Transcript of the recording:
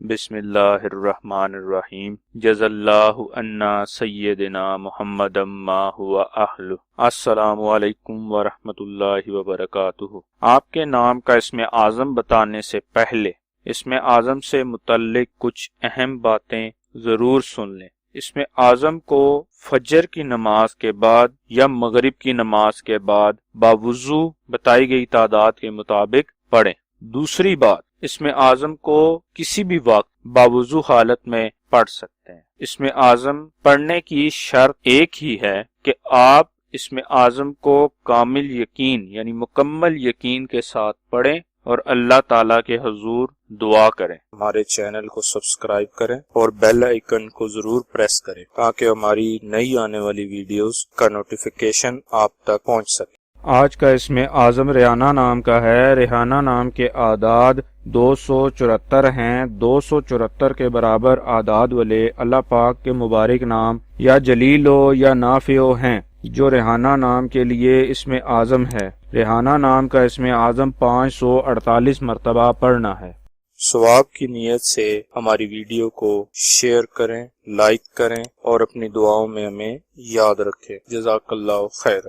بسم اللہ الرحمن الرحیم جزا اللہ عنا سیدنا محمد ما ہوا اہل۔ السلام علیکم ورحمۃ اللہ وبرکاتہ۔ آپ کے نام کا اسم اعظم بتانے سے پہلے اسم اعظم سے متعلق کچھ اہم باتیں ضرور سن لیں۔ اسم اعظم کو فجر کی نماز کے بعد یا مغرب کی نماز کے بعد باوضو بتائی گئی تعداد کے مطابق پڑھیں۔ دوسری بات، اسم اعظم کو کسی بھی وقت باوضو حالت میں پڑھ سکتے ہیں۔ اسم اعظم پڑھنے کی شرط ایک ہی ہے کہ آپ اسم اعظم کو کامل یقین یعنی مکمل یقین کے ساتھ پڑھیں اور اللہ تعالیٰ کے حضور دعا کریں۔ ہمارے چینل کو سبسکرائب کریں اور بیل آئیکن کو ضرور پریس کریں تاکہ ہماری نئی آنے والی ویڈیوز کا نوٹیفیکیشن آپ تک پہنچ سکے۔ آج کا اسم اعظم ریحانہ نام کا ہے۔ ریحانہ نام کے اعداد 274 ہیں۔ 274 کے برابر اعداد والے اللہ پاک کے مبارک نام یا جلیل ہو یا نافع ہو ہیں جو ریحانہ نام کے لیے اسم اعظم ہے۔ ریحانہ نام کا اسم اعظم 548 مرتبہ پڑھنا ہے۔ ثواب کی نیت سے ہماری ویڈیو کو شیئر کریں، لائک کریں اور اپنی دعاؤں میں ہمیں یاد رکھیں۔ جزاک اللہ خیر۔